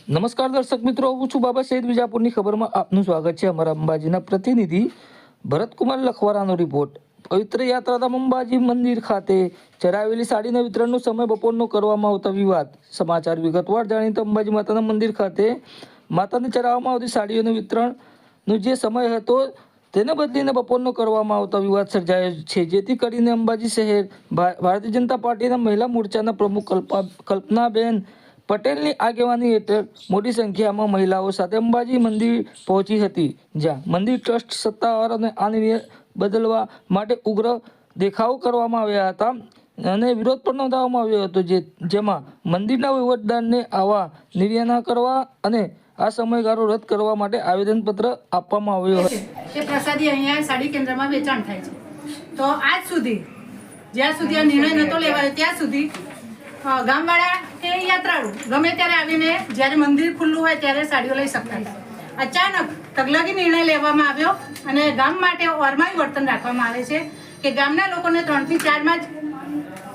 નમસ્કાર દર્શક મિત્રો, હું છું બાબા સૈયદ વિજાપુરની ખબરમાં આપનું સ્વાગત છે. અમારા અંબાજીના પ્રતિનિધિ ભરતકુમાર લખવારાનો રિપોર્ટ. પવિત્ર યાત્રાધામ અંબાજી મંદિર ખાતે ચરાવેલી સાડીના વિતરણનો સમય બપોરનો કરવામાં આવતા વિવાદ. સમાચાર વિગતવાર જાણીએ તો અંબાજી માતાના મંદિર ખાતે માતાને ચરાવવામાં આવતી સાડીઓનું વિતરણનો જે સમય હતો તેને બદલીને બપોરનો કરવામાં આવતા વિવાદ સર્જાયો છે, જેથી કરીને અંબાજી શહેર ભારતીય જનતા પાર્ટીના મહિલા મોરચાના પ્રમુખ કલ્પનાબેન પટેલની આગેવાની હેઠળ મોટી સંખ્યામાં મહિલાઓ સાથે અંબાજી મંદિર પહોંચી હતી, જ્યાં મંદિર ટ્રસ્ટ સત્તાવાળાને આ નિર્ણય બદલવા માટે ઉગ્ર દેખાવ કરવામાં આવ્યા હતા અને વિરોધ પણ નોંધાવવામાં આવ્યો હતો, જેમાં મંદિરના વહીવટદારને આવા નિર્ણય ન કરવા અને આ સમયગાળો રદ કરવા માટે આવેદનપત્ર આપવામાં આવ્યું હતું. એ પ્રસાદી અહીંયા સાડી કેન્દ્રમાં વેચાણ થાય છે. તો આજ સુધી જ્યાં સુધી આ નિર્ણય નહોતો લેવાયો ત્યાં સુધી ગામવાળા કે યાત્રાળુ ગમે ત્યારે આવીને જ્યારે મંદિર ખુલ્લું હોય ત્યારે સાડીઓ લઈ શકતા હતા. અચાનક તગલગી નિર્ણય લેવામાં આવ્યો અને ગામ માટે ઓરમાયું વર્તન રાખવામાં આવે છે કે ગામના લોકોને 3 થી 4 જ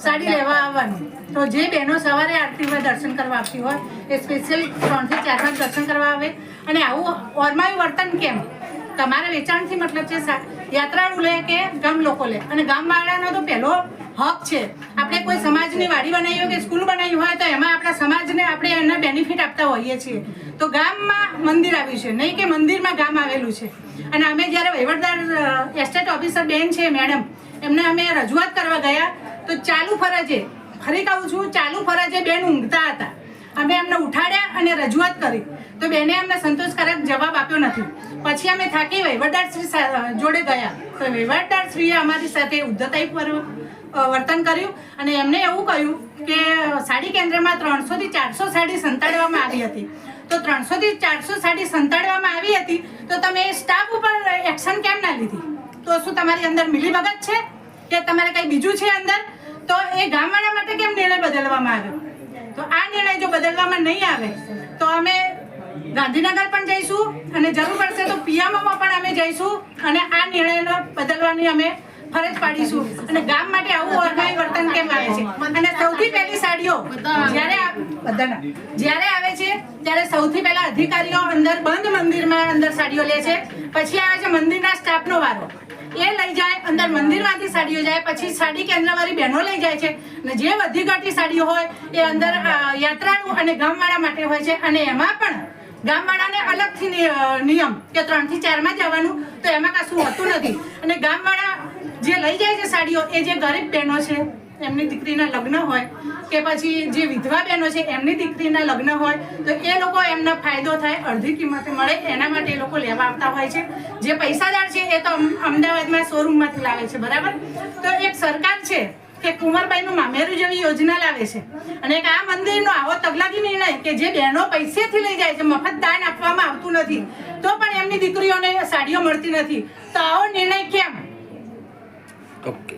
સાડી લેવા આવવાનું. તો જે બહેનો સવારે આરતી હોય દર્શન કરવા આવતી હોય એ સ્પેશિયલ 3 થી 4 દર્શન કરવા આવે. અને આવું ઓરમાયું વર્તન કેમ? તમારે વેચાણથી મતલબ છે યાત્રાળુ લે કે ગામ લોકો લે, અને ગામવાળાનો તો પહેલો હક છે. આપણે કોઈ સમાજની વાડી બનાવી હોય કે સ્કૂલ બનાવી હોય તો એમાં આપણા સમાજને આપણે એના બેનિફિટ આપતા હોઈએ છીએ. તો ગામમાં મંદિર આવ્યું છે, નહીં કે મંદિરમાં ગામ આવેલું છે. અને અમે જ્યારે વહીવટદાર એસ્ટેટ ઓફિસર બેન છે મેડમ, એમને અમે રજૂઆત કરવા ગયા તો ચાલુ ફરજે, ફરી કહું છું ચાલુ ફરજે બેન ઊંઘતા હતા. અમે એમને ઉઠાડ્યા અને રજૂઆત કરી તો બેને અમને સંતોષકારક જવાબ આપ્યો નથી. પછી અમે થાકી વહીવટદારશ્રી જોડે ગયા તો વહીવટદારશ્રીએ અમારી સાથે ઉદ્ધતાઈપૂર્વક વર્તન કર્યું અને એમને એવું કહ્યું કે સાડી કેન્દ્રમાં 300 થી 400 સાડી સંતાડવામાં આવી હતી. તો 300 થી 400 સાડી સંતાડવામાં આવી હતી તો તમે સ્ટાફ ઉપર એક્શન કેમ ના લીધી? તો શું તમારી અંદર મિલીભગત છે કે તમારે કંઈ બીજું છે અંદર? તો એ ગામવાળા માટે કેમ નિર્ણય બદલવામાં આવ્યો? તો આ નિર્ણય જો બદલવામાં નહીં આવે તો અમે ગાંધીનગર પણ જઈશું અને જરૂર પડશે તો પીએમઓમાં પણ અમે જઈશું અને આ નિર્ણયને બદલવાની અમે ફરજ પાડીશું. અને ગામ માટે આવું ઓરમાયું વર્તન કેમ આવે છે? અને સૌથી પહેલી સાડીઓ જ્યારે આવે છે ત્યારે સૌથી પહેલા અધિકારીઓ અંદર બંધ મંદિરમાં અંદર સાડીઓ લે છે, પછી આવે છે મંદિરના સ્ટાફનો વારો, એ લઈ જાય અંદર મંદિરમાંથી સાડીઓ જાય, પછી સાડી કેન્દ્રવાળી બહેનો લઈ જાય છે. અને જે વધી ઘટી સાડીઓ હોય એ અંદર યાત્રાળુ અને ગામવાળા માટે હોય છે. અને એમાં પણ ગામવાળાને અલગથી નિયમ કે 3 થી 4 જવાનું, તો એમાં કશું હોતું નથી. અને ગામવાળા જે લઈ જાય છે સાડીઓ એ જે ગરીબ બહેનો છે એમની દીકરીના લગ્ન હોય કે પછી જે વિધવા બહેનો છે એમની દીકરીના લગ્ન હોય તો એ લોકો એમનો ફાયદો થાય, અડધી કિંમતે મળે, એના માટે એ લોકો લેવા આવતા હોય છે. જે પૈસાદાર છે એ તો અમદાવાદમાં શોરૂમમાંથી લાવે છે, બરાબર? તો એક સરકાર છે કે કુંવરબાઈનું મામેરું જેવી યોજના લાવે છે અને એક આ મંદિરનો આવો તગલાગી નિર્ણય કે જે બહેનો પૈસેથી લઈ જાય છે, મફત દાન આપવામાં આવતું નથી તો પણ એમની દીકરીઓને સાડીઓ મળતી નથી, તો આવો નિર્ણય કેમ? ઓકે.